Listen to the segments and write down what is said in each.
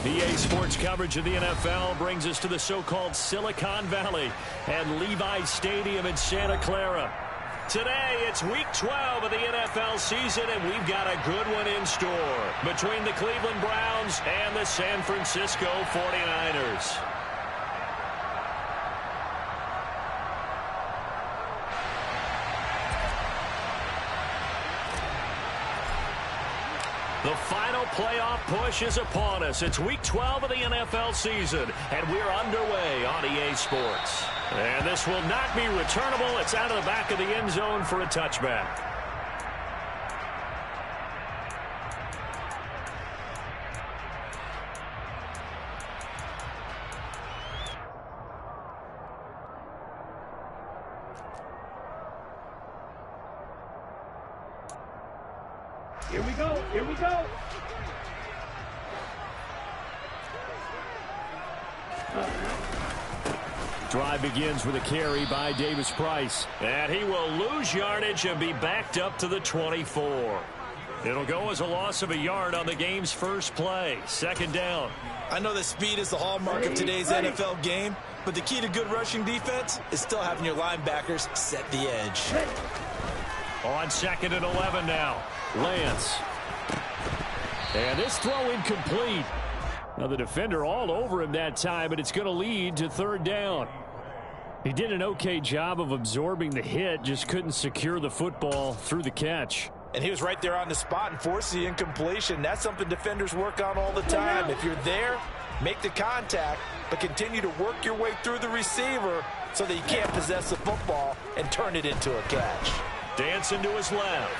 EA Sports coverage of the NFL brings us to the so-called Silicon Valley and Levi's Stadium in Santa Clara. Today, it's Week 12 of the NFL season, and we've got a good one in store between the Cleveland Browns and the San Francisco 49ers. The final playoff push is upon us. It's Week 12 of the NFL season, and we're underway on EA Sports. And this will not be returnable. It's out of the back of the end zone for a touchback. Here we go. Here we go. Drive begins with a carry by Davis Price. And he will lose yardage and be backed up to the 24. It'll go as a loss of a yard on the game's first play. Second down. I know that speed is the hallmark of today's NFL game, but the key to good rushing defense is still having your linebackers set the edge. On 2nd and 11 now. Lance. And this throw incomplete. Now the defender all over him that time, but it's going to lead to third down. He did an okay job of absorbing the hit, just couldn't secure the football through the catch. And he was right there on the spot and forced the incompletion. That's something defenders work on all the time. If you're there, make the contact, but continue to work your way through the receiver so that you can't possess the football and turn it into a catch. Dancing to his left.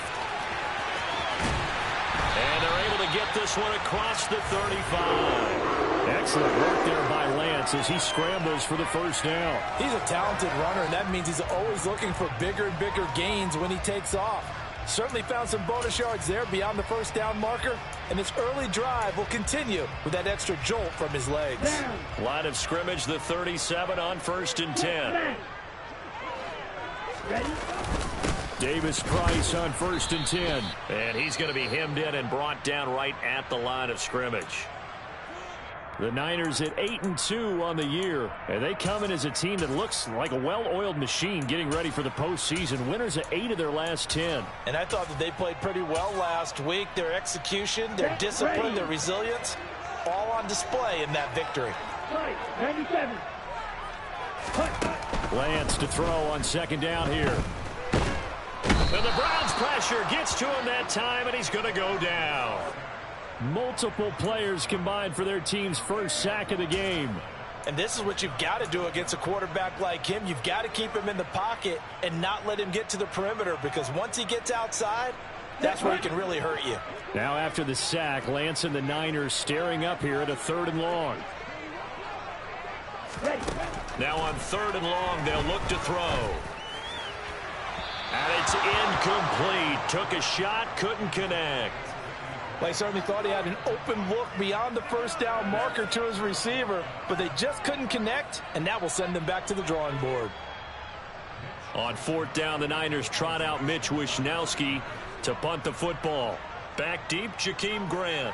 And they're able to get this one across the 35. Excellent work there by Lance as he scrambles for the first down. He's a talented runner, and that means he's always looking for bigger and bigger gains when he takes off. Certainly found some bonus yards there beyond the first down marker, and this early drive will continue with that extra jolt from his legs. Line of scrimmage, the 37 on 1st and 10. Ready? Davis Price on 1st and 10. And he's going to be hemmed in and brought down right at the line of scrimmage. The Niners at 8-2 on the year. And they come in as a team that looks like a well-oiled machine getting ready for the postseason. Winners at 8 of their last 10. And I thought that they played pretty well last week. Their execution, their discipline, their resilience, all on display in that victory. 97. Lance to throw on 2nd down here. And the Browns pressure gets to him that time, and he's going to go down. Multiple players combined for their team's first sack of the game. And this is what you've got to do against a quarterback like him. You've got to keep him in the pocket and not let him get to the perimeter, because once he gets outside, that's where he can really hurt you. Now after the sack, Lance and the Niners staring up here at a 3rd and long. Now on 3rd and long, they'll look to throw. And it's incomplete. Took a shot, couldn't connect. Well, he certainly thought he had an open look beyond the first down marker to his receiver, but they just couldn't connect, and that will send them back to the drawing board. On 4th down, the Niners trot out Mitch Wishnowski to punt the football. Back deep, Jakeem Grant.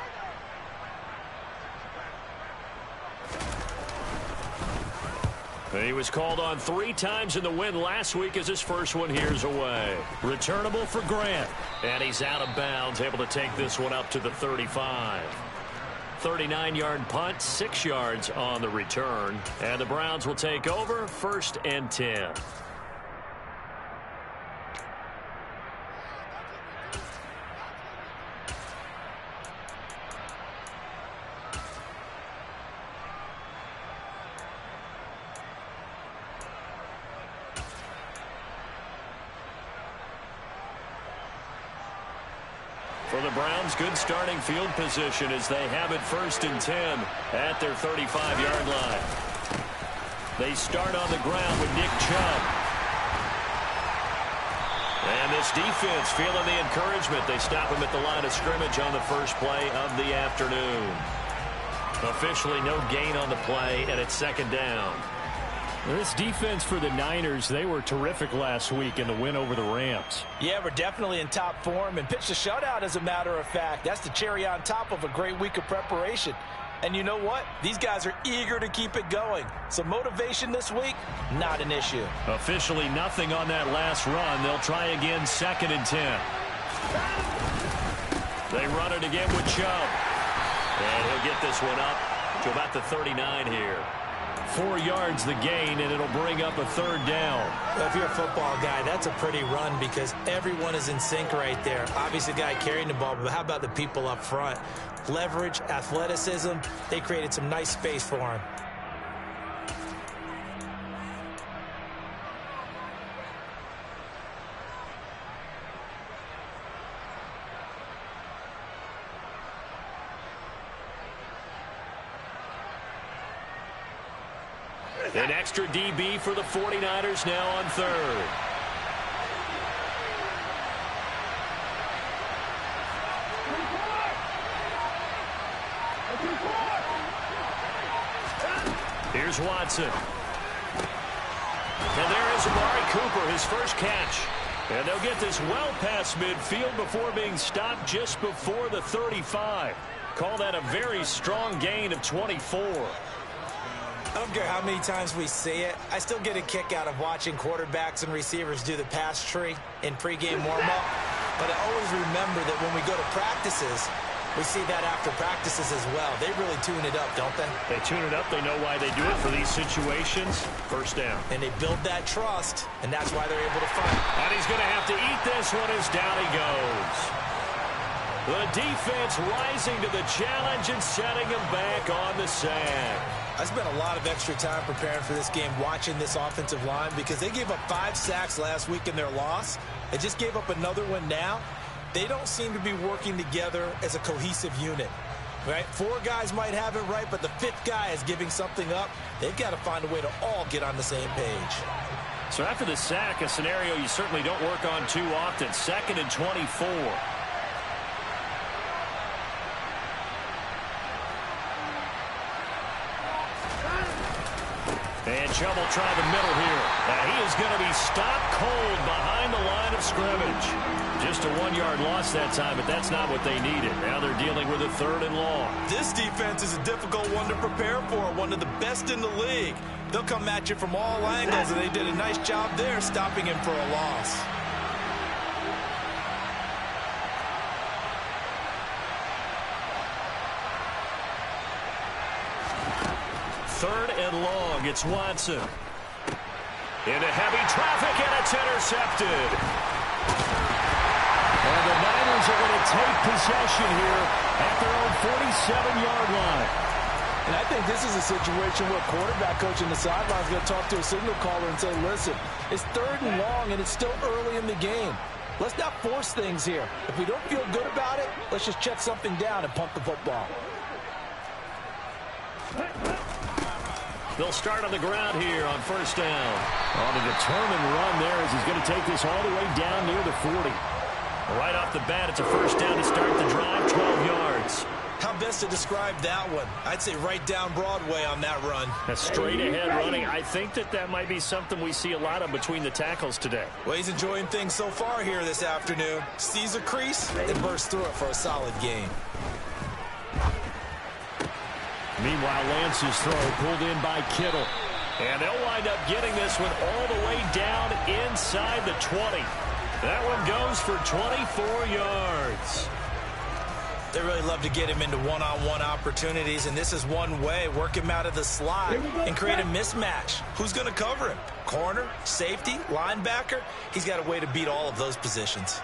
He was called on 3 times in the win last week as his first one here's away. Returnable for Grant. And he's out of bounds, able to take this one up to the 35. 39-yard punt, 6 yards on the return. And the Browns will take over 1st and 10. For the Browns, good starting field position as they have it 1st and 10 at their 35-yard line. They start on the ground with Nick Chubb. And this defense feeling the encouragement. They stop him at the line of scrimmage on the first play of the afternoon. Officially no gain on the play, and it's 2nd down. This defense for the Niners, they were terrific last week in the win over the Rams. Yeah, we're definitely in top form and pitched a shutout, as a matter of fact. That's the cherry on top of a great week of preparation. And you know what? These guys are eager to keep it going. So motivation this week, not an issue. Officially nothing on that last run. They'll try again, 2nd and 10. They run it again with Chubb. And he'll get this one up to about the 39 here. 4 yards the gain, and it'll bring up a 3rd down. Well, if you're a football guy, that's a pretty run because everyone is in sync right there. Obviously, the guy carrying the ball, but how about the people up front? Leverage, athleticism, they created some nice space for him. An extra DB for the 49ers now on 3rd. Here's Watson. And there is Amari Cooper, his first catch. And they'll get this well past midfield before being stopped just before the 35. Call that a very strong gain of 24. I don't care how many times we see it. I still get a kick out of watching quarterbacks and receivers do the pass tree in pregame warm-up. But I always remember that when we go to practices, we see that after practices as well. They really tune it up, don't they? They tune it up. They know why they do it for these situations. 1st down. And they build that trust, and that's why they're able to fight. And he's going to have to eat this one as down he goes. The defense rising to the challenge and setting him back on the sand. I spent a lot of extra time preparing for this game watching this offensive line because they gave up 5 sacks last week in their loss. They just gave up another one now. They don't seem to be working together as a cohesive unit. Right? 4 guys might have it right, but the 5th guy is giving something up. They've got to find a way to all get on the same page. So after the sack, a scenario you certainly don't work on too often. 2nd and 24. And Chubb will try the middle here. And he is going to be stopped cold behind the line of scrimmage. Just a 1-yard loss that time, but that's not what they needed. Now they're dealing with a 3rd and long. This defense is a difficult one to prepare for, one of the best in the league. They'll come at you from all angles, and they did a nice job there stopping him for a loss. Third and long, it's Watson. Into heavy traffic, and it's intercepted. And the Niners are going to take possession here at their own 47-yard line. And I think this is a situation where quarterback coach in the sideline is going to talk to a signal caller and say, listen, it's 3rd and long, and it's still early in the game. Let's not force things here. If we don't feel good about it, let's just check something down and pump the football. They'll start on the ground here on 1st down. On a determined run there as he's going to take this all the way down near the 40. Right off the bat, it's a 1st down to start the drive, 12 yards. How best to describe that one? I'd say right down Broadway on that run. A straight-ahead running. I think that might be something we see a lot of between the tackles today. Well, he's enjoying things so far here this afternoon. Sees a crease and bursts through it for a solid gain. Meanwhile, Lance's throw pulled in by Kittle. And they'll wind up getting this one all the way down inside the 20. That one goes for 24 yards. They really love to get him into one-on-one opportunities, and this is one way. Work him out of the slot and create a mismatch. Who's going to cover him? Corner, safety, linebacker? He's got a way to beat all of those positions.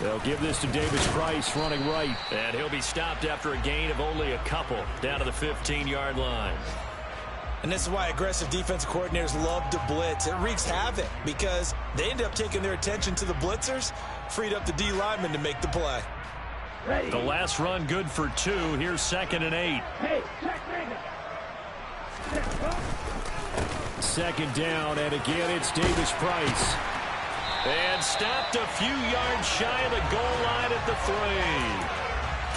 They'll give this to Davis Price running right. And he'll be stopped after a gain of only a couple down to the 15-yard line. And this is why aggressive defensive coordinators love to blitz. It wreaks havoc because they end up taking their attention to the blitzers, freed up the D lineman to make the play. Ready. The last run good for 2. Here's 2nd and 8. Hey, check ready. 2nd down, and again it's Davis Price. And stopped a few yards shy of the goal line at the 3.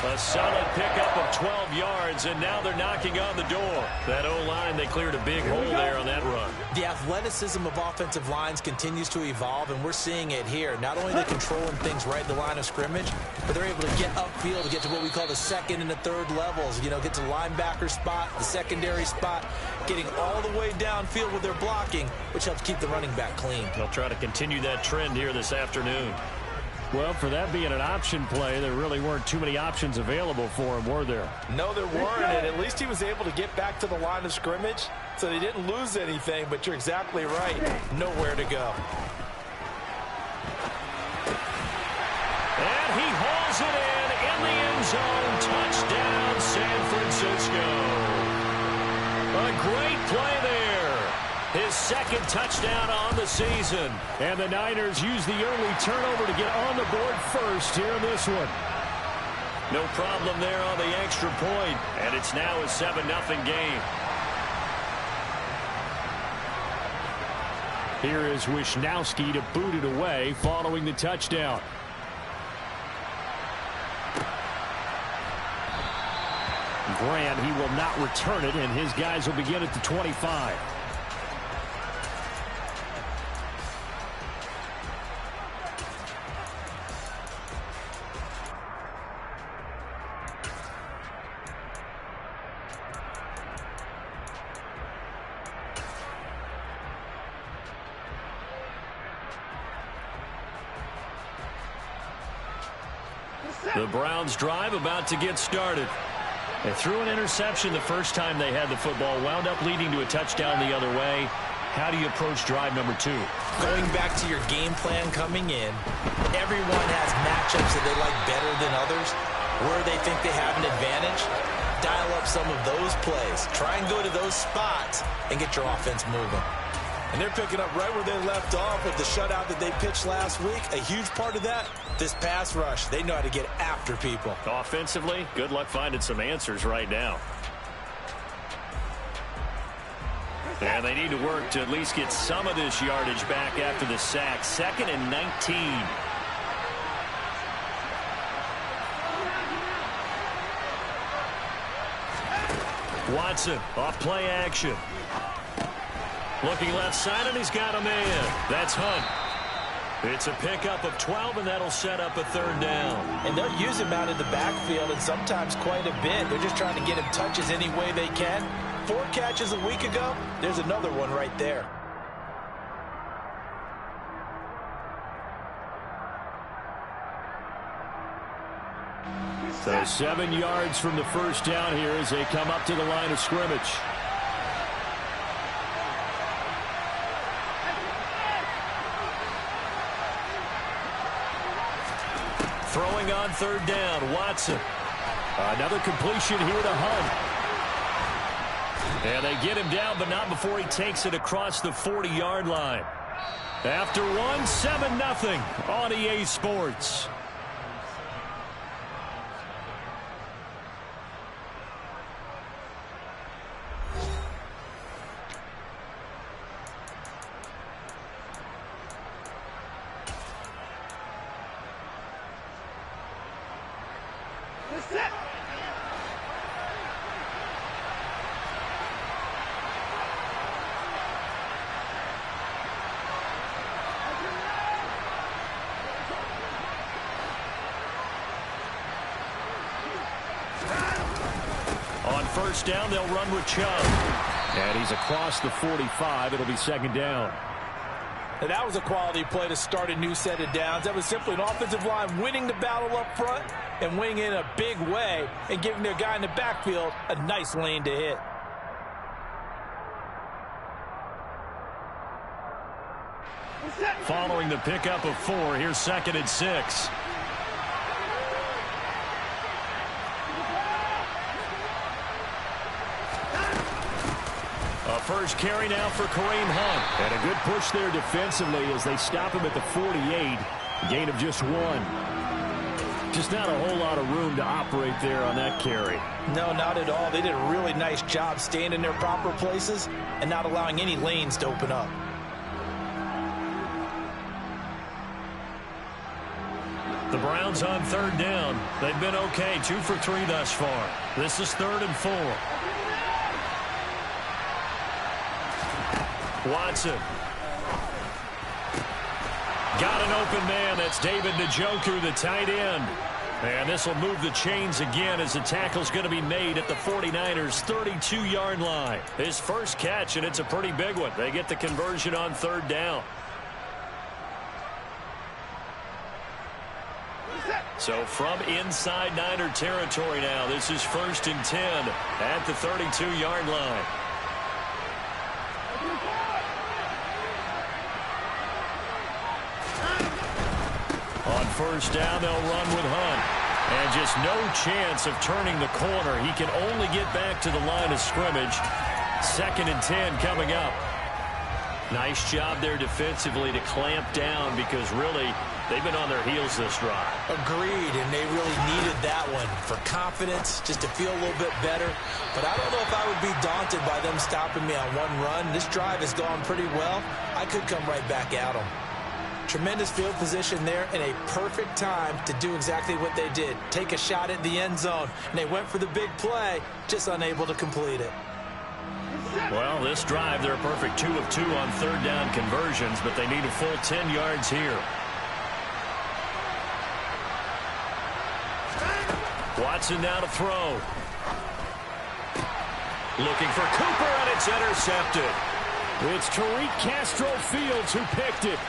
A solid pickup of 12 yards, and now they're knocking on the door. That O-line, they cleared a big hole there on that run. The athleticism of offensive lines continues to evolve, and we're seeing it here. Not only are they controlling things right in the line of scrimmage, but they're able to get upfield to get to what we call the second and the third levels. You know, get to the linebacker spot, the secondary spot, getting all the way downfield with their blocking, which helps keep the running back clean. They'll try to continue that trend here this afternoon. Well, for that being an option play, there really weren't too many options available for him, were there? No, there weren't, and at least he was able to get back to the line of scrimmage, so they didn't lose anything, but you're exactly right. Nowhere to go. And he hauls it in the end zone. Touchdown, San Francisco. A great play there. His second touchdown on the season. And the Niners use the early turnover to get on the board first here in this one. No problem there on the extra point, and it's now a 7-0 game. Here is Wisnowski to boot it away following the touchdown. Grant, he will not return it, and his guys will begin at the 25. The Browns drive about to get started. They threw an interception the first time they had the football, wound up leading to a touchdown the other way. How do you approach drive number 2? Going back to your game plan coming in, everyone has matchups that they like better than others, where they think they have an advantage. Dial up some of those plays. Try and go to those spots and get your offense moving. And they're picking up right where they left off with the shutout that they pitched last week. A huge part of that, this pass rush. They know how to get after people. Offensively, good luck finding some answers right now. And they need to work to at least get some of this yardage back after the sack. 2nd and 19. Watson, off play action. Looking left side, and he's got a man. That's Hunt. It's a pickup of 12, and that'll set up a 3rd down. And they'll use him out in the backfield, and sometimes quite a bit. They're just trying to get him touches any way they can. 4 catches a week ago. There's another one right there. So 7 yards from the first down here as they come up to the line of scrimmage. Throwing on 3rd down, Watson. Another completion here to Hunt. And they get him down, but not before he takes it across the 40-yard line. After one, 7-0 on EA Sports. On 1st down, they'll run with Chubb. And he's across the 45. It'll be 2nd down. And that was a quality play to start a new set of downs. That was simply an offensive line winning the battle up front and winning in a big way and giving their guy in the backfield a nice lane to hit. Following the pickup of 4, here's 2nd and 6. A first carry now for Kareem Hunt. And a good push there defensively as they stop him at the 48. Gain of just 1. Just not a whole lot of room to operate there on that carry. No, not at all. They did a really nice job staying in their proper places and not allowing any lanes to open up. The Browns on third down. They've been okay, 2 for 3 thus far. This is 3rd and 4. Watson. Got an open man. That's David Njoku, the tight end. And this will move the chains again as the tackle's going to be made at the 49ers' 32-yard line. His first catch, and it's a pretty big one. They get the conversion on third down. So from inside Niner territory now, this is 1st and 10 at the 32-yard line. On first down, they'll run with Hunt. And just no chance of turning the corner. He can only get back to the line of scrimmage. 2nd and 10 coming up. Nice job there defensively to clamp down because really they've been on their heels this drive. Agreed, and they really needed that one for confidence, just to feel a little bit better. But I don't know if I would be daunted by them stopping me on one run. This drive has gone pretty well. I could come right back at them. Tremendous field position there and a perfect time to do exactly what they did. Take a shot at the end zone. And they went for the big play, just unable to complete it. Well, this drive, they're a perfect 2 of 2 on third down conversions, but they need a full 10 yards here. Watson now to throw. Looking for Cooper, and it's intercepted. It's Tariq Castro-Fields who picked it.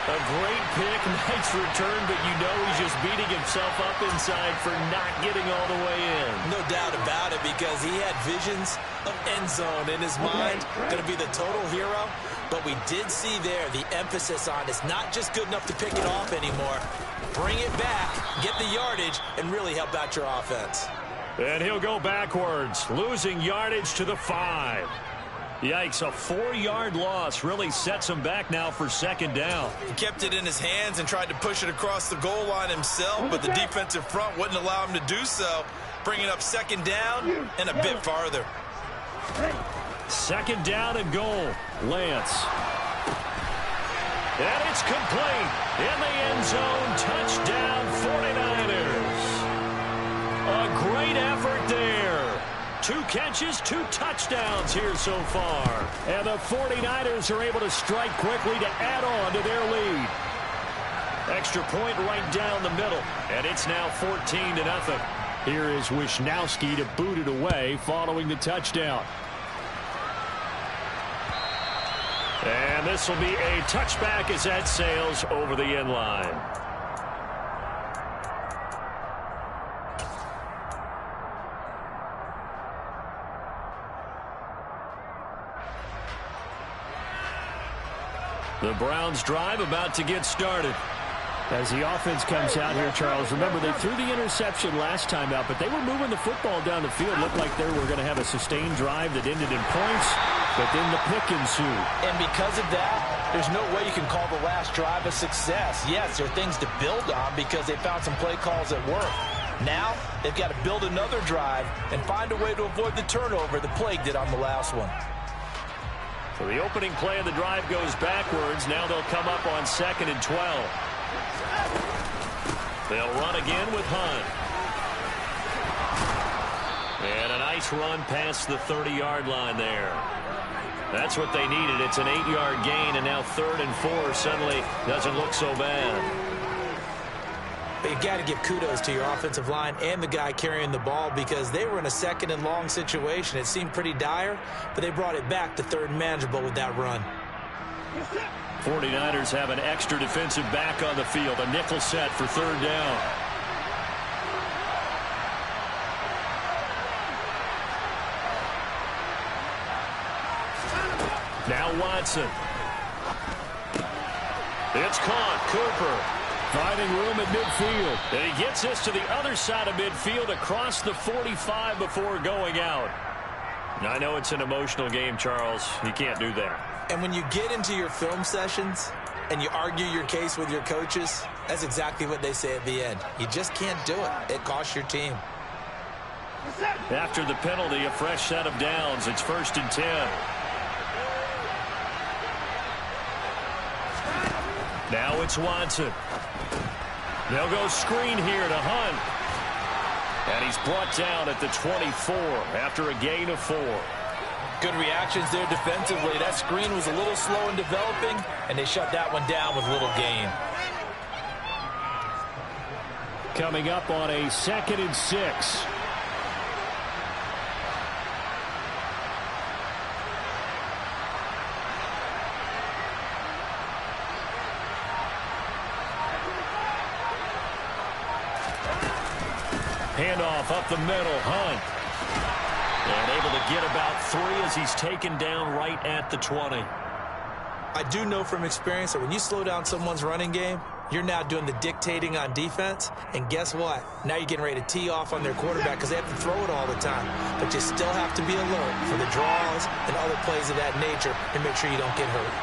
A great pick, nice return, but you know he's just beating himself up inside for not getting all the way in. No doubt about it, because he had visions of end zone in his mind. Going to be the total hero. But we did see there the emphasis on it's not just good enough to pick it off anymore. Bring it back, get the yardage, and really help out your offense. And he'll go backwards, losing yardage to the 5. Yikes, a 4-yard loss really sets him back now for 2nd down. He kept it in his hands and tried to push it across the goal line himself, but the defensive front wouldn't allow him to do so, bringing up 2nd down and a bit farther. 2nd down and goal. Lance. And it's complete. In the end zone, touchdown 49ers. A great effort there. 2 catches, 2 touchdowns here so far. And the 49ers are able to strike quickly to add on to their lead. Extra point right down the middle. And it's now 14-0. Here is Wisnowski to boot it away following the touchdown. And this will be a touchback as that sails over the end line. The Browns drive about to get started. As the offense comes out here, Charles, remember they threw the interception last time out, but they were moving the football down the field. Looked like they were going to have a sustained drive that ended in points, but then the pick ensued. And because of that, there's no way you can call the last drive a success. Yes, there are things to build on because they found some play calls that work. Now, they've got to build another drive and find a way to avoid the turnover the plague did on the last one. So the opening play of the drive goes backwards. Now they'll come up on 2nd and 12. They'll run again with Hunt. And a nice run past the 30-yard line there. That's what they needed. It's an 8-yard gain, and now 3rd and 4 suddenly doesn't look so bad. But you've got to give kudos to your offensive line and the guy carrying the ball because they were in a 2nd and long situation. It seemed pretty dire, but they brought it back to 3rd and manageable with that run. 49ers have an extra defensive back on the field. A nickel set for 3rd down. Now Watson. It's caught. Cooper. Finding room at midfield. And he gets this to the other side of midfield across the 45 before going out. I know it's an emotional game, Charles. You can't do that. And when you get into your film sessions and you argue your case with your coaches, that's exactly what they say at the end. You just can't do it. It costs your team. After the penalty, a fresh set of downs. It's 1st and 10. Now it's Watson. They'll go screen here to Hunt. And he's brought down at the 24 after a gain of 4. Good reactions there defensively. That screen was a little slow in developing, and they shut that one down with little gain. Coming up on a 2nd and 6. Handoff up the middle, Hunt. And able to get about 3 as he's taken down right at the 20. I do know from experience that when you slow down someone's running game, you're now doing the dictating on defense. And guess what? Now you're getting ready to tee off on their quarterback because they have to throw it all the time. But you still have to be alert for the draws and other plays of that nature and make sure you don't get hurt.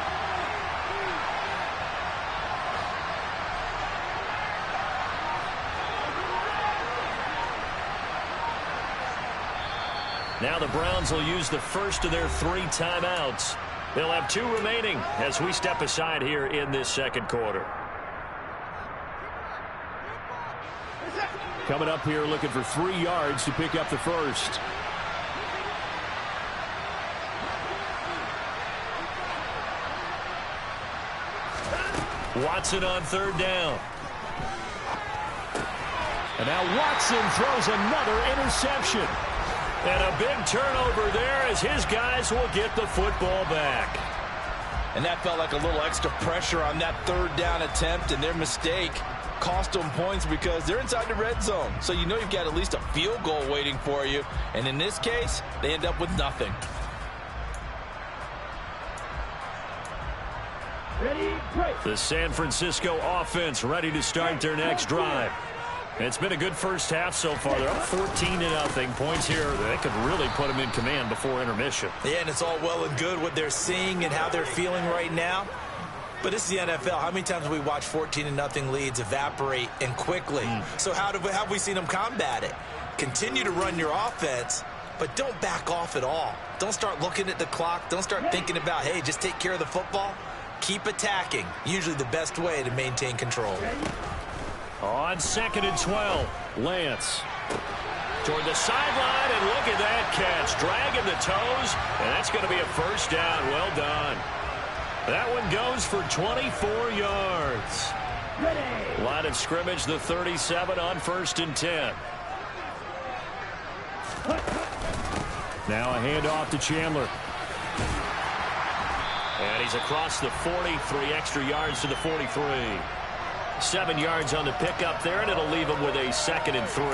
Now the Browns will use the first of their 3 timeouts. They'll have 2 remaining as we step aside here in this 2nd quarter. Coming up here looking for 3 yards to pick up the first. Watson on 3rd down. And now Watson throws another interception. And a big turnover there as his guys will get the football back. And that felt like a little extra pressure on that 3rd down attempt, and their mistake cost them points because they're inside the red zone. So you know you've got at least a field goal waiting for you. And in this case, they end up with nothing. Ready, break. The San Francisco offense ready to start their next drive. It's been a good first half so far. They're up 14-0. Points here that could really put them in command before intermission. Yeah, and it's all well and good what they're seeing and how they're feeling right now. But this is the NFL. How many times have we watched 14-0 leads evaporate and quickly? So how have we seen them combat it? Continue to run your offense, but don't back off at all. Don't start looking at the clock. Don't start thinking about, hey, just take care of the football. Keep attacking. Usually the best way to maintain control. On 2nd and 12, Lance toward the sideline, and look at that catch. Dragging the toes, and that's going to be a first down. Well done. That one goes for 24 yards. Ready. Line of scrimmage, the 37 on 1st and 10. Now a handoff to Chandler. And he's across the 40, 3 extra yards to the 43. 7 yards on the pickup there, and it'll leave him with a 2nd and 3.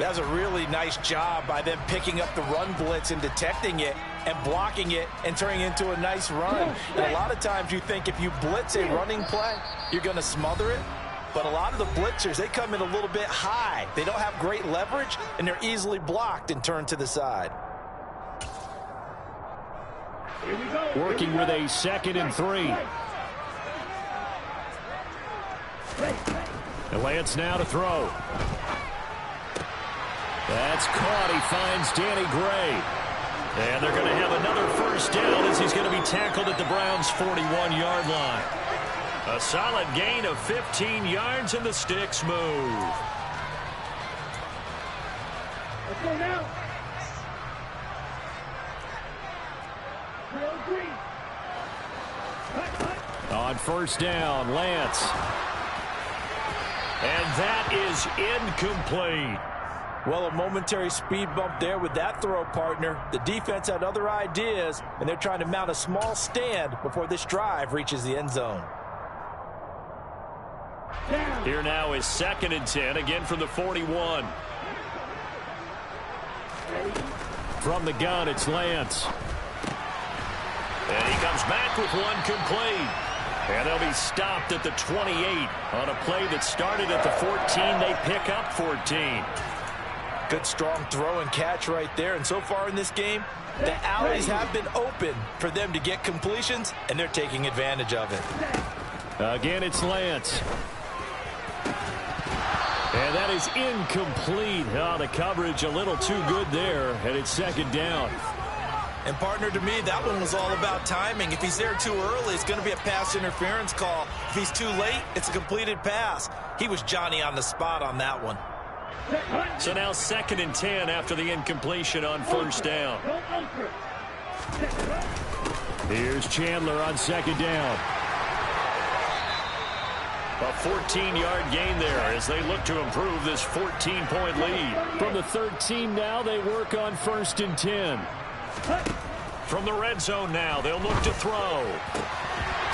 That was a really nice job by them picking up the run blitz and detecting it and blocking it and turning it into a nice run. And a lot of times you think if you blitz a running play, you're going to smother it. But a lot of the blitzers, they come in a little bit high. They don't have great leverage, and they're easily blocked and turned to the side. Here we go. Working with a 2nd and 3. And Lance now to throw. That's caught. He finds Danny Gray. And they're going to have another first down as he's going to be tackled at the Browns' 41-yard line. A solid gain of 15 yards, and the sticks move. Let's go now. Drill green. On 1st down, Lance. And that is incomplete. Well, a momentary speed bump there with that throw, partner. The defense had other ideas, and they're trying to mount a small stand before this drive reaches the end zone. Down. Here now is 2nd and 10, again from the 41. From the gun, it's Lance. And he comes back with one complete. And they'll be stopped at the 28 on a play that started at the 14. They pick up 14. Good strong throw and catch right there. And so far in this game, the alleys have been open for them to get completions, and they're taking advantage of it. Again, it's Lance. And that is incomplete. Oh, the coverage a little too good there, and it's 2nd down. And, partner, to me, that one was all about timing. If he's there too early, it's going to be a pass interference call. If he's too late, it's a completed pass. He was Johnny on the spot on that one. So now 2nd and 10 after the incompletion on first down. Here's Chandler on 2nd down. A 14-yard gain there as they look to improve this 14-point lead. From the 13 now, they work on 1st and 10. From the red zone now, they'll look to throw.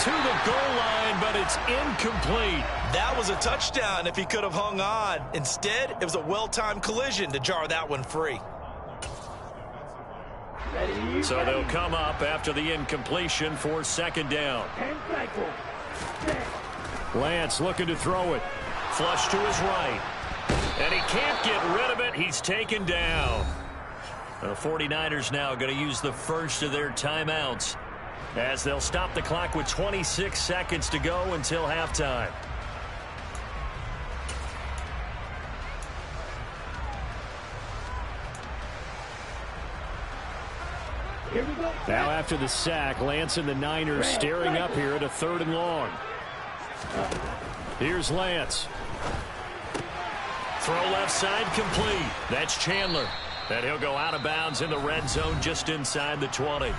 To the goal line, but it's incomplete. That was a touchdown if he could have hung on. Instead, it was a well-timed collision to jar that one free. So they'll come up after the incompletion for 2nd down. Lance looking to throw it. Flush to his right. And he can't get rid of it. He's taken down. The 49ers now going to use the first of their timeouts as they'll stop the clock with 26 seconds to go until halftime. Now after the sack, Lance and the Niners staring up here at a 3rd and long. Here's Lance. Throw left side complete. That's Chandler. And he'll go out of bounds in the red zone just inside the 20.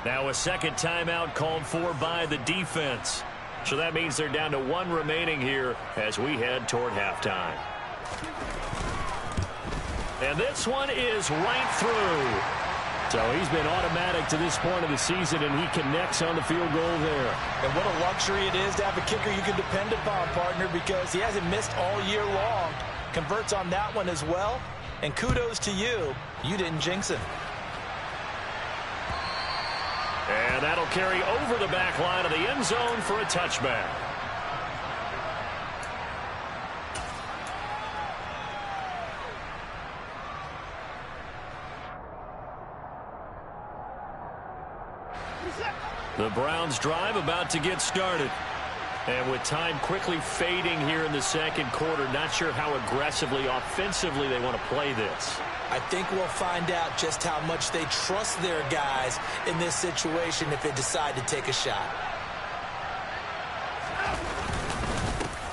Now a second timeout called for by the defense. So that means they're down to 1 remaining here as we head toward halftime. And this one is right through. So he's been automatic to this point of the season, and he connects on the field goal there. And what a luxury it is to have a kicker you can depend upon, partner, because he hasn't missed all year long. Converts on that one as well. And kudos to you. You didn't jinx him. And that'll carry over the back line of the end zone for a touchback. The Browns drive about to get started. And with time quickly fading here in the 2nd quarter, not sure how aggressively, offensively they want to play this. I think we'll find out just how much they trust their guys in this situation if they decide to take a shot.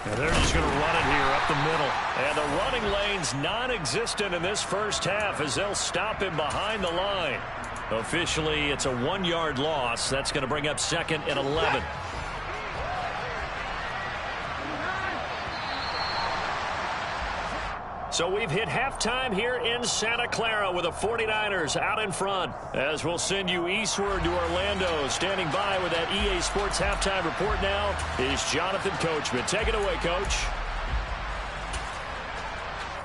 And they're just going to run it here up the middle. And the running lane's non-existent in this first half as they'll stop him behind the line. Officially, it's a 1-yard loss. That's going to bring up 2nd and 11. So we've hit halftime here in Santa Clara with the 49ers out in front. As we'll send you eastward to Orlando. Standing by with that EA Sports halftime report now is Jonathan Coachman. Take it away, Coach.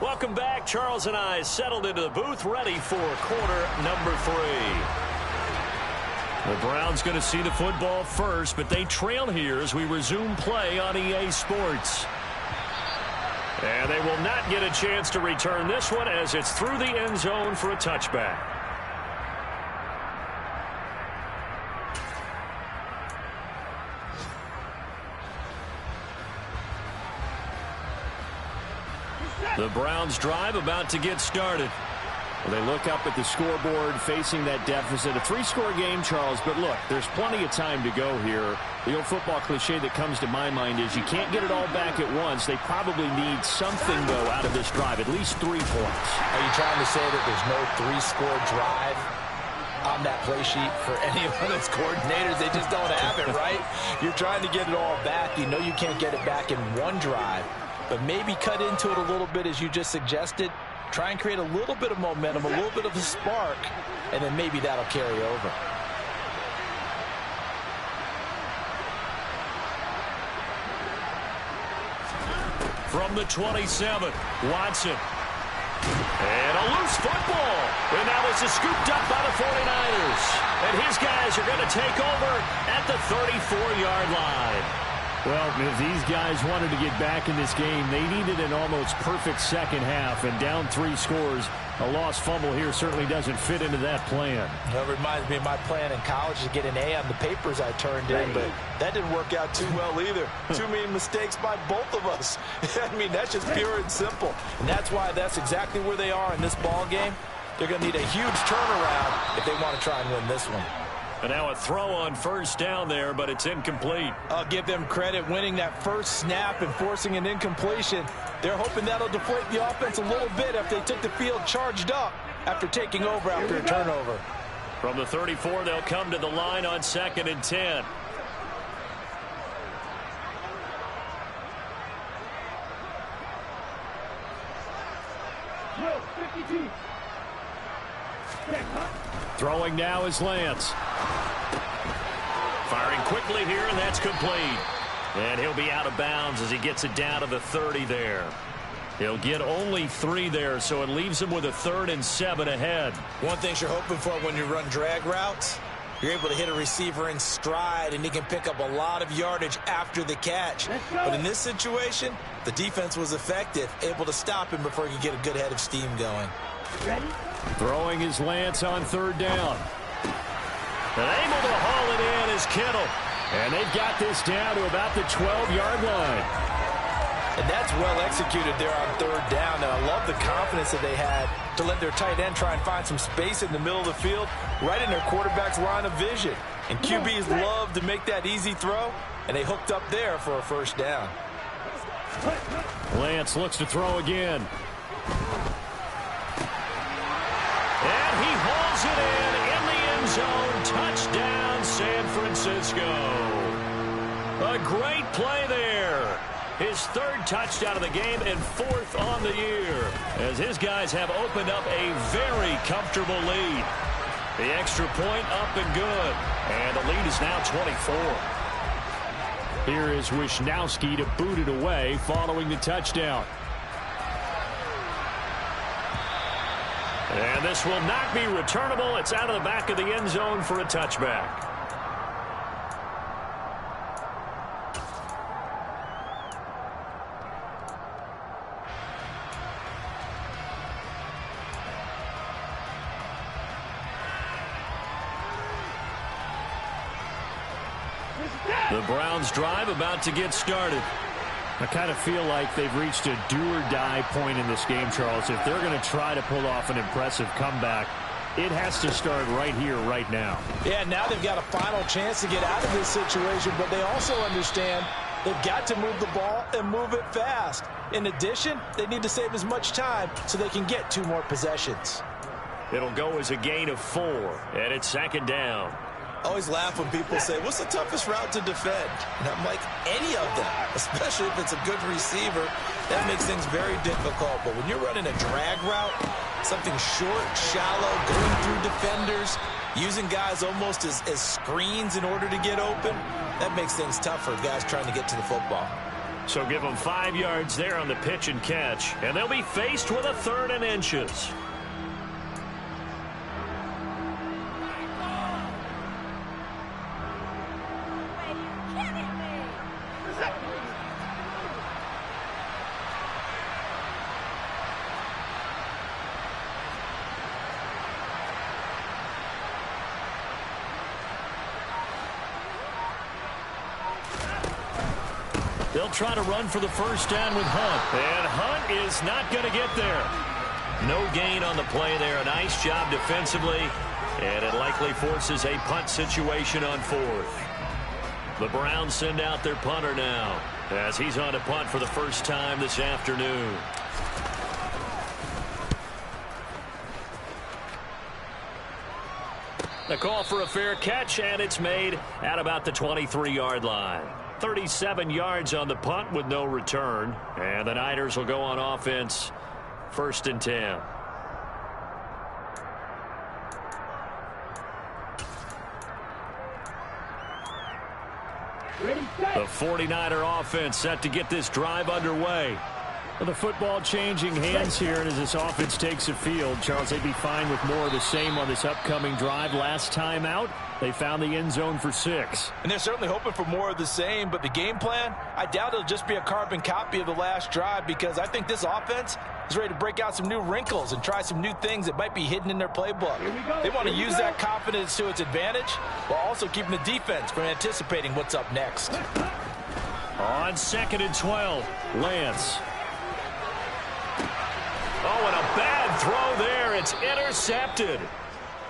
Welcome back. Charles and I settled into the booth, ready for quarter number 3. The Browns going to see the football first, but they trail here as we resume play on EA Sports. And they will not get a chance to return this one as it's through the end zone for a touchback. The Browns drive about to get started. Well, they look up at the scoreboard facing that deficit. A 3-score game, Charles, but look, there's plenty of time to go here. The old football cliche that comes to my mind is you can't get it all back at once. They probably need something, though, out of this drive, at least 3 points. Are you trying to say that there's no 3-score drive on that play sheet for any of those coordinators? They just don't have it, right? You're trying to get it all back. You know you can't get it back in one drive, but maybe cut into it a little bit as you just suggested. Try and create a little bit of momentum, a little bit of a spark, and then maybe that'll carry over. From the 27, Watson. And a loose football. And now this is scooped up by the 49ers. And his guys are going to take over at the 34-yard line. Well, if these guys wanted to get back in this game, they needed an almost perfect second half, and down 3 scores. A lost fumble here certainly doesn't fit into that plan. That reminds me of my plan in college to get an A on the papers I turned in, but that didn't work out too well either. Too many mistakes by both of us. I mean, that's just pure and simple. And that's why that's exactly where they are in this ball game. They're going to need a huge turnaround if they want to try and win this one. And now a throw on first down there, but it's incomplete. I'll give them credit winning that first snap and forcing an incompletion. They're hoping that'll deflate the offense a little bit if they took the field charged up after taking over after a turnover. From the 34, they'll come to the line on 2nd and 10. Throwing now is Lance. Firing quickly here, and that's complete. And he'll be out of bounds as he gets it down to the 30 there. He'll get only 3 there, so it leaves him with a 3rd and 7 ahead. One thing you're hoping for when you run drag routes, you're able to hit a receiver in stride, and he can pick up a lot of yardage after the catch. But in this situation, the defense was effective, able to stop him before he could get a good head of steam going. Ready? Throwing is Lance on 3rd down. And able to haul it in is Kittle. And they've got this down to about the 12-yard line. And that's well executed there on 3rd down. And I love the confidence that they had to let their tight end try and find some space in the middle of the field, right in their quarterback's line of vision. And QBs love to make that easy throw, and they hooked up there for a first down. Lance looks to throw again. And he hauls it in the end zone. Touchdown, San Francisco. A great play there. His 3rd touchdown of the game and 4th on the year, as his guys have opened up a very comfortable lead. The extra point up and good. And the lead is now 24. Here is Wisnowski to boot it away following the touchdown. And this will not be returnable. It's out of the back of the end zone for a touchback. The Browns drive about to get started. I kind of feel like they've reached a do-or-die point in this game, Charles. If they're going to try to pull off an impressive comeback, it has to start right here, right now. Yeah, now they've got a final chance to get out of this situation, but they also understand they've got to move the ball and move it fast. In addition, they need to save as much time so they can get 2 more possessions. It'll go as a gain of 4, and it's 2nd down. I always laugh when people say, what's the toughest route to defend? And I'm like, any of them, especially if it's a good receiver. That makes things very difficult. But when you're running a drag route, something short, shallow, going through defenders, using guys almost as screens in order to get open, that makes things tough for guys trying to get to the football. So give them 5 yards there on the pitch and catch, and they'll be faced with a 3rd and inches. They'll try to run for the first down with Hunt. And Hunt is not going to get there. No gain on the play there. A nice job defensively. And it likely forces a punt situation on 4th. The Browns send out their punter now, as he's on to punt for the first time this afternoon. The call for a fair catch, and it's made at about the 23-yard line. 37 yards on the punt with no return. And the Niners will go on offense, 1st and 10. The 49er offense set to get this drive underway. Well, the football changing hands here, and as this offense takes the field, Charles, they'd be fine with more of the same on this upcoming drive. Last time out, they found the end zone for 6. And they're certainly hoping for more of the same, but the game plan, I doubt it'll just be a carbon copy of the last drive, because I think this offense is ready to break out some new wrinkles and try some new things that might be hidden in their playbook. They want to use that confidence to its advantage while also keeping the defense from anticipating what's up next. On 2nd and 12, Lance. Oh, and a bad throw there It's intercepted.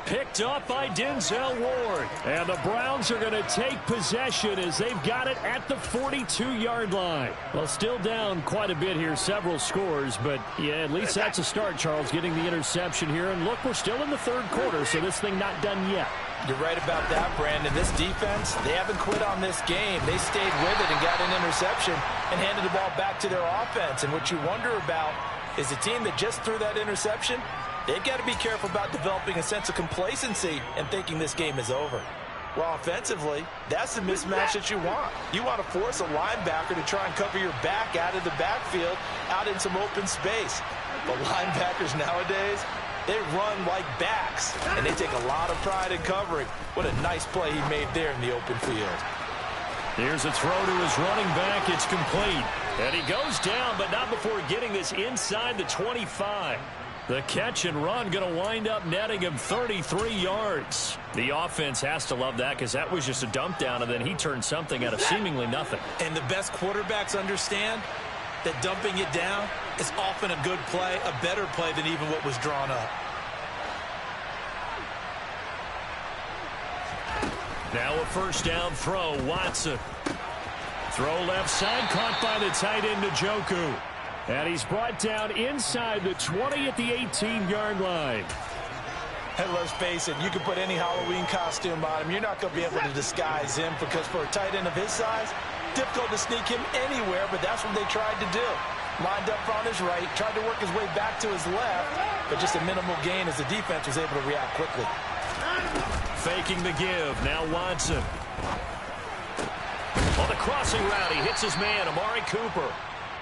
Picked up by Denzel Ward. And the Browns are going to take possession as they've got it at the 42-yard line. Well, still down quite a bit here, several scores, but yeah, at least that's a start, Charles, getting the interception here. And look, we're still in the third quarter, so this thing not done yet. You're right about that, Brandon. This defense, they haven't quit on this game. They stayed with it and got an interception and handed the ball back to their offense. And what you wonder about is the team that just threw that interception, they've got to be careful about developing a sense of complacency and thinking this game is over. Well, offensively, that's the mismatch that you want. You want to force a linebacker to try and cover your back out of the backfield, out in some open space. But linebackers nowadays, they run like backs, and they take a lot of pride in covering. What a nice play he made there in the open field. Here's a throw to his running back. It's complete. And he goes down, but not before getting this inside the 25. The catch and run going to wind up netting him 33 yards. The offense has to love that because that was just a dump down, and then he turned something out of seemingly nothing. And the best quarterbacks understand that dumping it down is often a good play, a better play than even what was drawn up. Now a first down throw, Watson. Throw left side, caught by the tight end, Njoku. And he's brought down inside the 20 at the 18-yard line. And let's face it, you can put any Halloween costume on him. You're not going to be able to disguise him because for a tight end of his size, difficult to sneak him anywhere, but that's what they tried to do. Lined up on his right, tried to work his way back to his left, but just a minimal gain as the defense was able to react quickly. Faking the give. Now Watson. On the crossing route, he hits his man, Amari Cooper.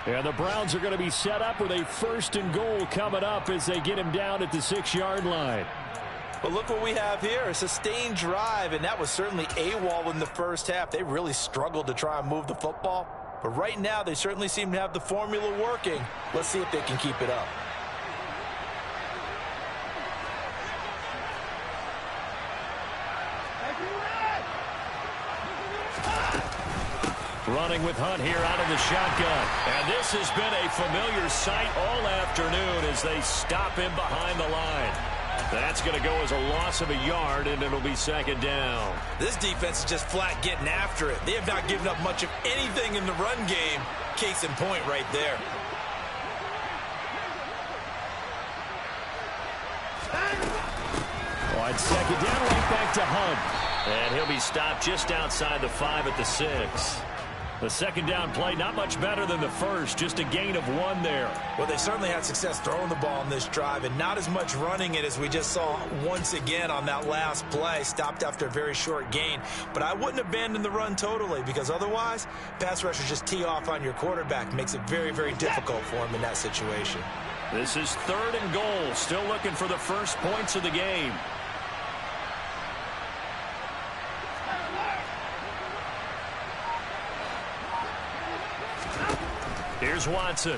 And the Browns are going to be set up with a first and goal coming up as they get him down at the 6-yard line. But look what we have here, a sustained drive, and that was certainly AWOL in the first half. They really struggled to try and move the football. But right now, they certainly seem to have the formula working. Let's see if they can keep it up. Running with Hunt here out of the shotgun. And this has been a familiar sight all afternoon as they stop him behind the line. That's going to go as a loss of a yard, and it'll be second down. This defense is just flat getting after it. They have not given up much of anything in the run game. Case in point right there. On second down, right back to Hunt. And he'll be stopped just outside the 5 at the 6. The second down play, not much better than the first, just a gain of 1 there. Well, they certainly had success throwing the ball in this drive and not as much running it as we just saw once again on that last play. Stopped after a very short gain. But I wouldn't abandon the run totally because otherwise, pass rushers just tee off on your quarterback. Makes it very, very difficult for him in that situation. This is third and goal. Still looking for the first points of the game. Here's Watson.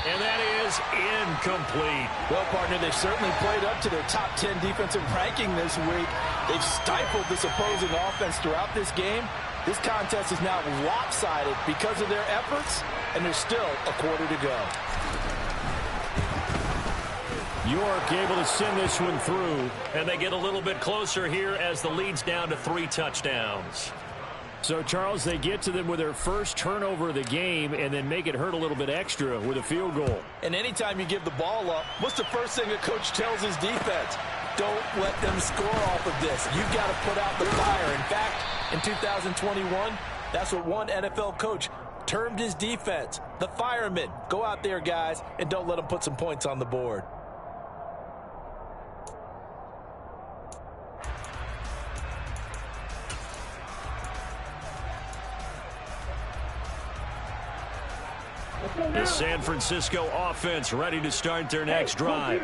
And that is incomplete. Well, partner, they've certainly played up to their top 10 defensive ranking this week. They've stifled this opposing offense throughout this game. This contest is now lopsided because of their efforts, and there's still a quarter to go. York able to send this one through, and they get a little bit closer here as the lead's down to 3 touchdowns. So, Charles, they get to them with their first turnover of the game and then make it hurt a little bit extra with a field goal. And anytime you give the ball up, what's the first thing a coach tells his defense? Don't let them score off of this. You've got to put out the fire. In fact, in 2021, that's what one NFL coach termed his defense, the firemen. Go out there, guys, and don't let them put some points on the board. The San Francisco offense ready to start their next drive.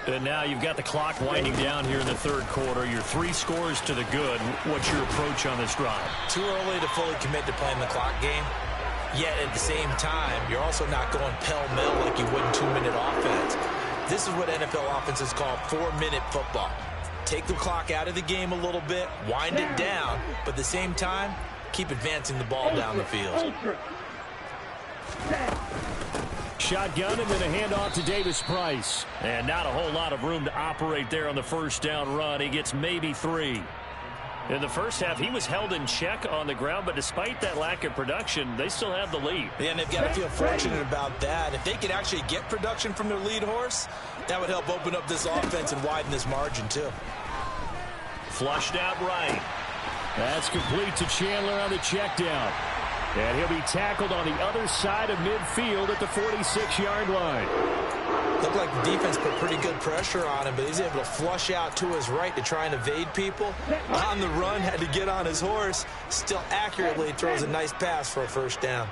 And now you've got the clock winding down here in the third quarter. Your 3 scores to the good. What's your approach on this drive? Too early to fully commit to playing the clock game. Yet at the same time, you're also not going pell-mell like you would in 2-minute offense. This is what NFL offenses call 4-minute football. Take the clock out of the game a little bit, wind it down, but at the same time, keep advancing the ball down the field. shotgun, and then a handoff to Davis Price. And not a whole lot of room to operate there on the first down run. He gets maybe 3. In the first half, he was held in check on the ground, but despite that lack of production, they still have the lead. Yeah, and they've got to feel fortunate about that. If they could actually get production from their lead horse, that would help open up this offense and widen this margin, too. Flushed out right. That's complete to Chandler on the check down. And he'll be tackled on the other side of midfield at the 46-yard line. Looked like the defense put pretty good pressure on him, but he's able to flush out to his right to try and evade people. On the run, had to get on his horse. Still accurately throws a nice pass for a first down.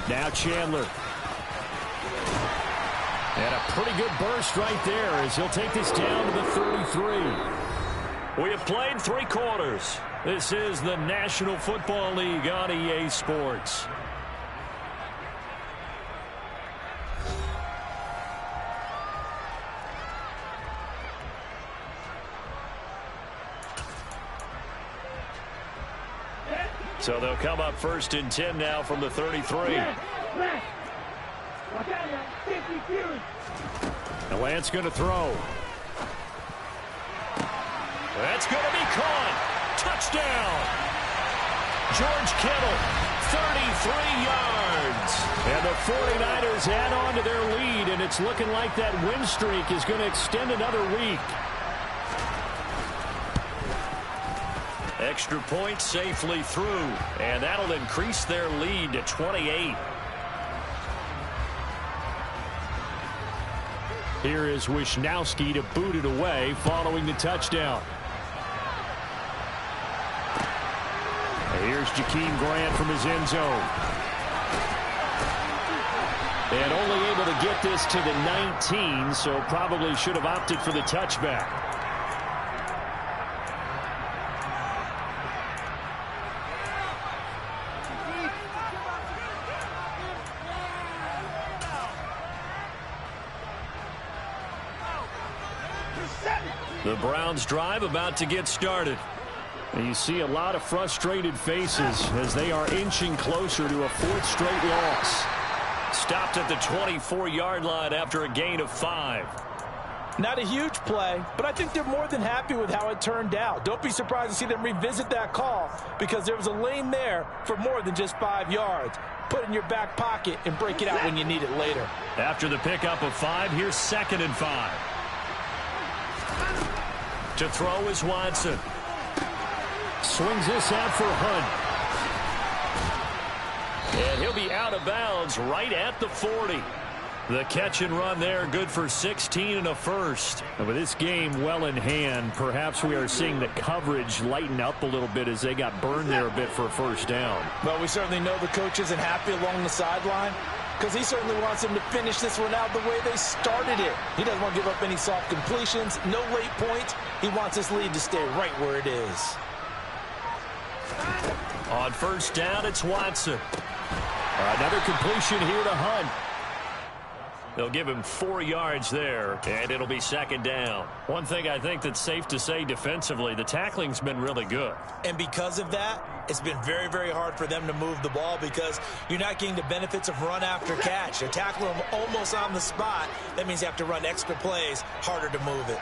Now Chandler. And a pretty good burst right there as he'll take this down to the 33. We have played 3 quarters. This is the National Football League on EA Sports. So they'll come up 1st and 10 now from the 33. And Lance going to throw. That's going to be caught. Touchdown. George Kittle, 33 yards. And the 49ers add on to their lead, and it's looking like that win streak is going to extend another week. Extra point safely through, and that'll increase their lead to 28. Here is Wisnowski to boot it away following the touchdown. Here's Jakeem Grant from his end zone. And only able to get this to the 19, so probably should have opted for the touchback. The Browns drive about to get started. And you see a lot of frustrated faces as they are inching closer to a 4th straight loss. Stopped at the 24-yard line after a gain of 5. Not a huge play, but I think they're more than happy with how it turned out. Don't be surprised to see them revisit that call because there was a lane there for more than just 5 yards. Put it in your back pocket and break it out when you need it later. After the pickup of 5, here's 2nd and 5. To throw is Watson. Swings this out for Hunt. And he'll be out of bounds right at the 40. The catch and run there, good for 16 and a first. And with this game well in hand, perhaps we are seeing the coverage lighten up a little bit as they got burned there a bit for a first down. Well, we certainly know the coach isn't happy along the sideline because he certainly wants them to finish this one out the way they started it. He doesn't want to give up any soft completions, no late points. He wants this lead to stay right where it is. On first down, it's Watson. Another completion here to Hunt. They'll give him 4 yards there, and it'll be 2nd down. One thing I think that's safe to say defensively, the tackling's been really good. And because of that, it's been very, very hard for them to move the ball because you're not getting the benefits of run after catch. They're tackling them almost on the spot. That means you have to run extra plays, harder to move it.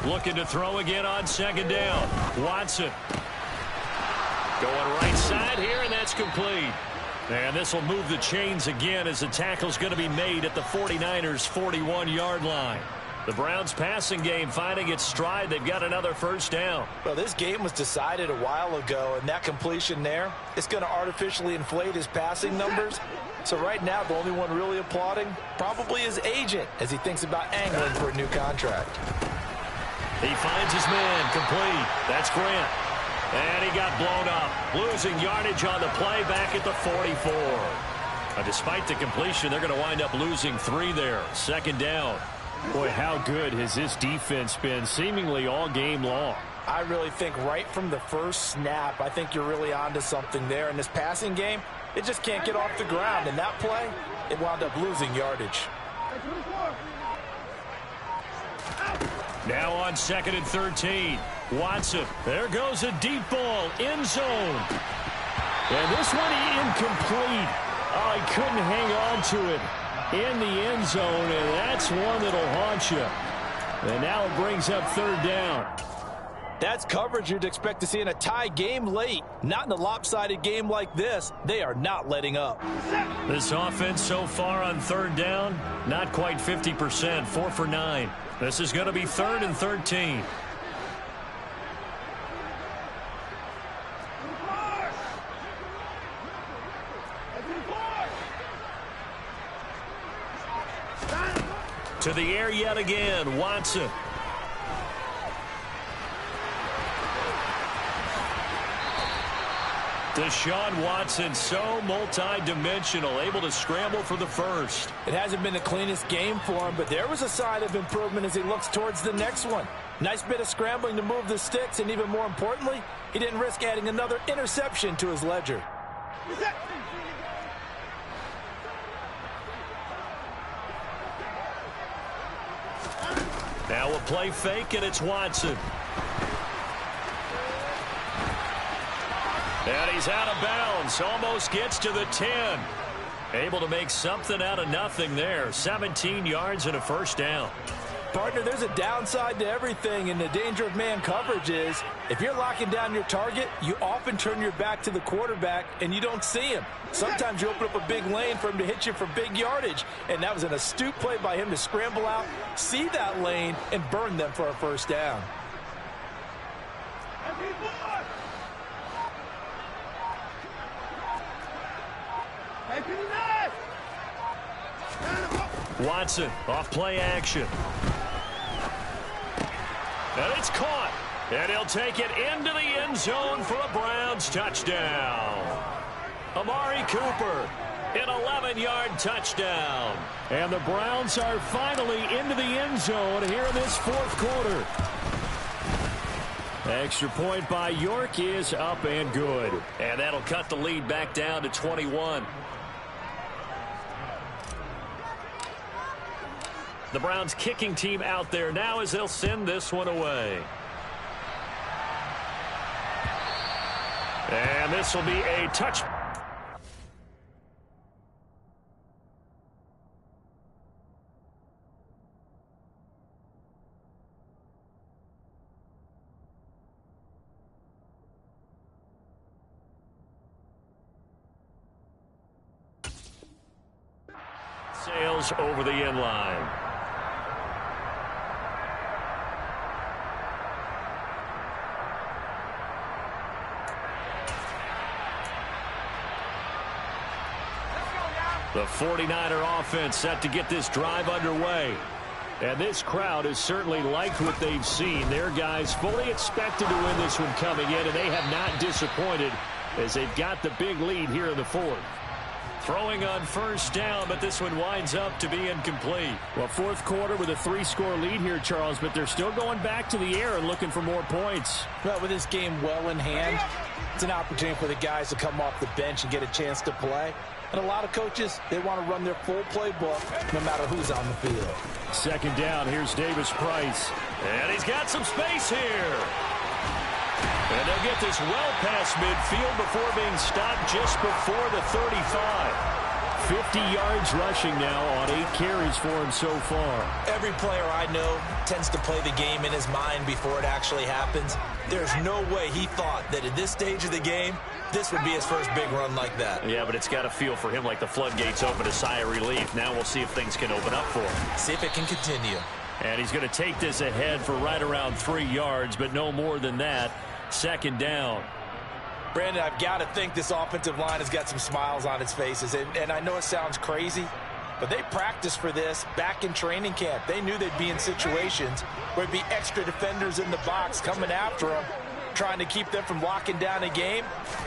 Looking to throw again on 2nd down. Watson. Going right side here, and that's complete. And this will move the chains again as the tackle's going to be made at the 49ers' 41-yard line. The Browns' passing game finding its stride. They've got another first down. Well, this game was decided a while ago, and that completion there is going to artificially inflate his passing numbers. So right now, the only one really applauding probably his agent as he thinks about angling for a new contract. He finds his man complete. That's Grant. And he got blown up. Losing yardage on the play back at the 44. Despite the completion, they're going to wind up losing 3 there. 2nd down. Boy, how good has this defense been seemingly all game long? I really think right from the first snap, I think you're really onto something there. In this passing game, it just can't get off the ground. In that play, it wound up losing yardage. Now on 2nd and 13. Watson. There goes a deep ball. End zone. And this one incomplete. Oh, he couldn't hang on to it in the end zone, and that's one that'll haunt you. And now it brings up 3rd down. That's coverage you'd expect to see in a tie game late. Not in a lopsided game like this. They are not letting up. This offense so far on 3rd down, not quite 50%, 4 for 9. This is going to be 3rd and 13. To the air yet again, Watson. Deshaun Watson, so multi-dimensional, able to scramble for the first. It hasn't been the cleanest game for him, but there was a sign of improvement as he looks towards the next one. Nice bit of scrambling to move the sticks, and even more importantly, he didn't risk adding another interception to his ledger. Now a play fake, and it's Watson. And he's out of bounds. Almost gets to the 10. Able to make something out of nothing there. 17 yards and a first down. Partner, there's a downside to everything, and the danger of man coverage is if you're locking down your target, you often turn your back to the quarterback, and you don't see him. Sometimes you open up a big lane for him to hit you for big yardage, and that was an astute play by him to scramble out, see that lane, and burn them for a first down. Watson off play action. And it's caught. And he'll take it into the end zone for a Browns touchdown. Amari Cooper, an 11-yard touchdown. And the Browns are finally into the end zone here in this 4th quarter. Extra point by York is up and good. And that'll cut the lead back down to 21. The Browns kicking team out there now as they'll send this one away. And this will be a touch. Sails over the end line. The 49er offense set to get this drive underway. And this crowd has certainly liked what they've seen. Their guys fully expected to win this one coming in, and they have not disappointed as they've got the big lead here in the 4th. Throwing on first down, but this one winds up to be incomplete. Well, 4th quarter with a 3-score lead here, Charles, but they're still going back to the air and looking for more points. Well, with this game well in hand, it's an opportunity for the guys to come off the bench and get a chance to play. And a lot of coaches, they want to run their full playbook no matter who's on the field. 2nd down, here's Davis Price. And he's got some space here. And they'll get this well past midfield before being stopped just before the 35. 50 yards rushing now on 8 carries for him so far. Every player I know tends to play the game in his mind before it actually happens. There's no way he thought that at this stage of the game, this would be his first big run like that. Yeah, but it's got to feel for him like the floodgates open, a sigh of relief. Now we'll see if things can open up for him. See if it can continue. And he's going to take this ahead for right around 3 yards, but no more than that. 2nd down. Brandon, I've got to think this offensive line has got some smiles on its faces. And I know it sounds crazy, but they practiced for this back in training camp. They knew they'd be in situations where there'd be extra defenders in the box coming after them, trying to keep them from locking down a game.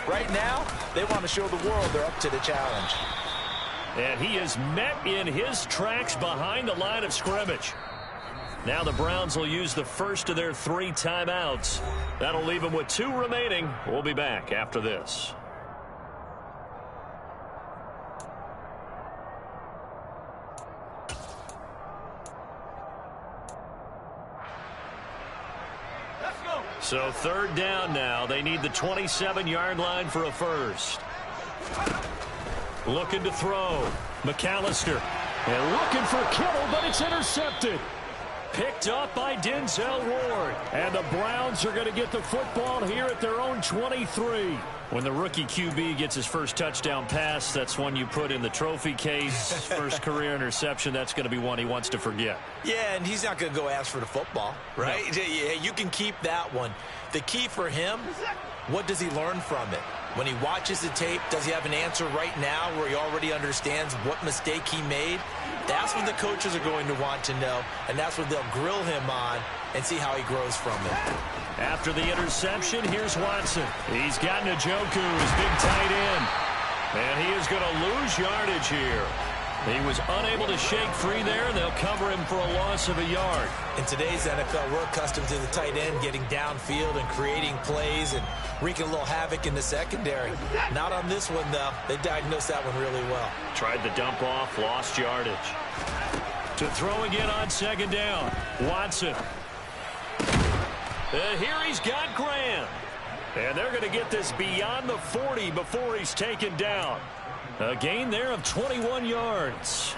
Right now, they want to show the world they're up to the challenge. And he is met in his tracks behind the line of scrimmage. Now the Browns will use the first of their 3 timeouts. That'll leave them with 2 remaining. We'll be back after this. So third down now. They need the 27-yard line for a first. Looking to throw. McAllister. And looking for Kittle, but it's intercepted. Picked up by Denzel Ward. And the Browns are going to get the football here at their own 23. When the rookie QB gets his first touchdown pass, that's one you put in the trophy case. First career interception, that's going to be one he wants to forget. Yeah, and he's not going to go ask for the football, right? No. Yeah, you can keep that one. The key for him, what does he learn from it? When he watches the tape, does he have an answer right now where he already understands what mistake he made? That's what the coaches are going to want to know, and that's what they'll grill him on and see how he grows from it. After the interception, here's Watson. He's got Njoku, his big tight end. And he is going to lose yardage here. He was unable to shake free there, and they'll cover him for a loss of a yard. In today's NFL, we're accustomed to the tight end getting downfield and creating plays and wreaking a little havoc in the secondary. Not on this one, though. They diagnosed that one really well. Tried the dump off, lost yardage. To throw again on second down. Watson. Here he's got Graham. And they're going to get this beyond the 40 before he's taken down. A gain there of 21 yards.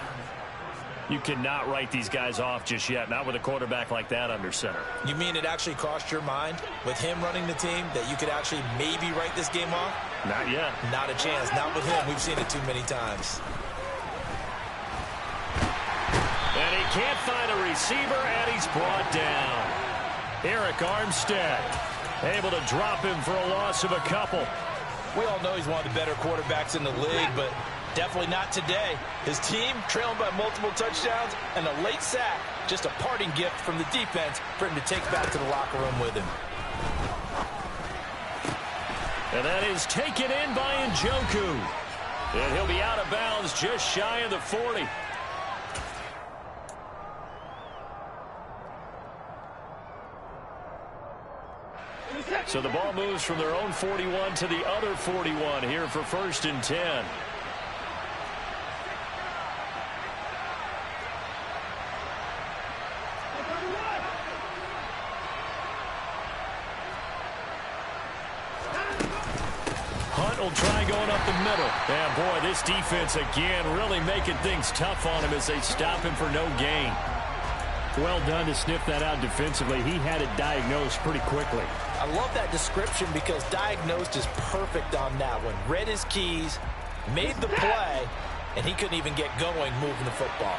You cannot write these guys off just yet, not with a quarterback like that under center. You mean it actually crossed your mind with him running the team that you could actually maybe write this game off? Not yet. Not a chance. Not with him. We've seen it too many times. And he can't find a receiver, and he's brought down. Eric Armstead able to drop him for a loss of a couple. We all know he's one of the better quarterbacks in the league, but definitely not today. His team trailing by multiple touchdowns and a late sack, just a parting gift from the defense for him to take back to the locker room with him. And that is taken in by Njoku. And he'll be out of bounds just shy of the 40. So the ball moves from their own 41 to the other 41 here for 1st and 10. Hunt will try going up the middle. And boy, this defense again really making things tough on him as they stop him for no gain. Well done to sniff that out defensively. He had it diagnosed pretty quickly. I love that description because diagnosed is perfect on that one. Read his keys, made the play, and he couldn't even get going moving the football.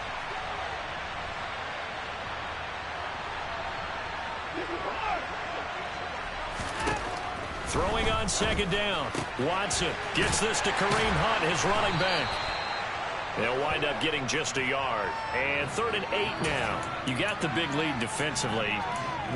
Throwing on second down. Watson gets this to Kareem Hunt, his running back. They'll wind up getting just a yard. And 3rd and 8 now. You got the big lead defensively.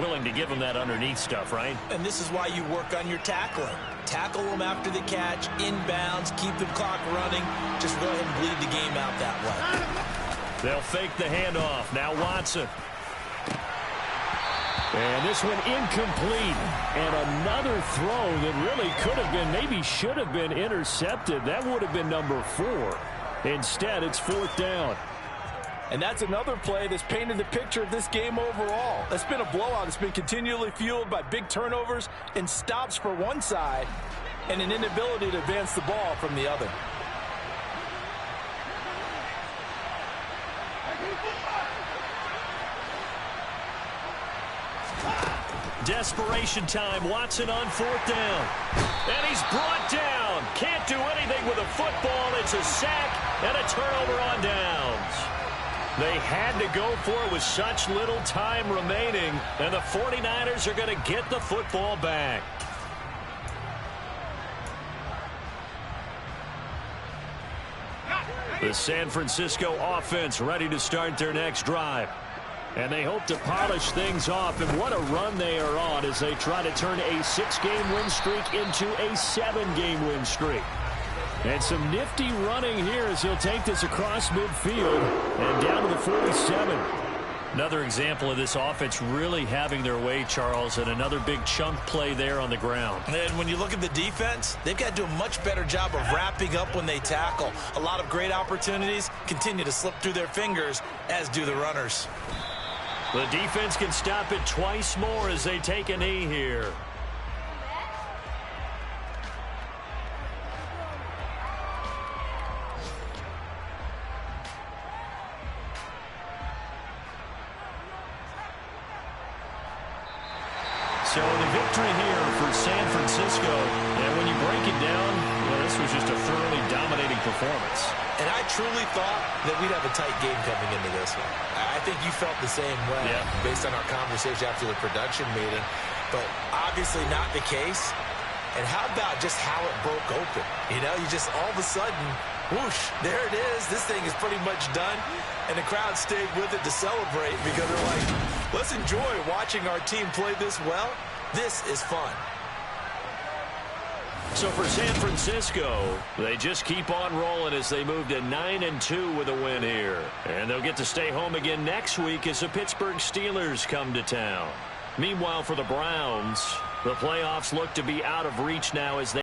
Willing to give them that underneath stuff, right? And this is why you work on your tackling. Tackle them after the catch, inbounds, keep the clock running. Just go ahead and bleed the game out that way. They'll fake the handoff. Now Watson. And this one incomplete. And another throw that really could have been, maybe should have been intercepted. That would have been number 4. Instead, it's 4th down. And that's another play that's painted the picture of this game overall. It's been a blowout. It's been continually fueled by big turnovers and stops for one side and an inability to advance the ball from the other. Desperation time. Watson on 4th down. And he's brought down. Can't do anything with a football. It's a sack and a turnover on downs. They had to go for it with such little time remaining, and the 49ers are going to get the football back. The San Francisco offense ready to start their next drive. And they hope to polish things off, and what a run they are on as they try to turn a 6-game win streak into a 7-game win streak. And some nifty running here as he'll take this across midfield and down to the 47. Another example of this offense really having their way, Charles, and another big chunk play there on the ground. And when you look at the defense, they've got to do a much better job of wrapping up when they tackle. A lot of great opportunities continue to slip through their fingers, as do the runners. The defense can stop it twice more as they take a knee here. So the victory here for San Francisco. And when you break it down, well, this was just a thoroughly dominating performance. And I truly thought that we'd have a tight game coming into this one. I think you felt the same way based on our conversation after the production meeting. But obviously not the case. And how about just how it broke open? You know, you just all of a sudden, whoosh, there it is. This thing is pretty much done. And the crowd stayed with it to celebrate because they're like, let's enjoy watching our team play this well. This is fun. So for San Francisco, they just keep on rolling as they move to 9-2 with a win here. And they'll get to stay home again next week as the Pittsburgh Steelers come to town. Meanwhile, for the Browns, the playoffs look to be out of reach now as they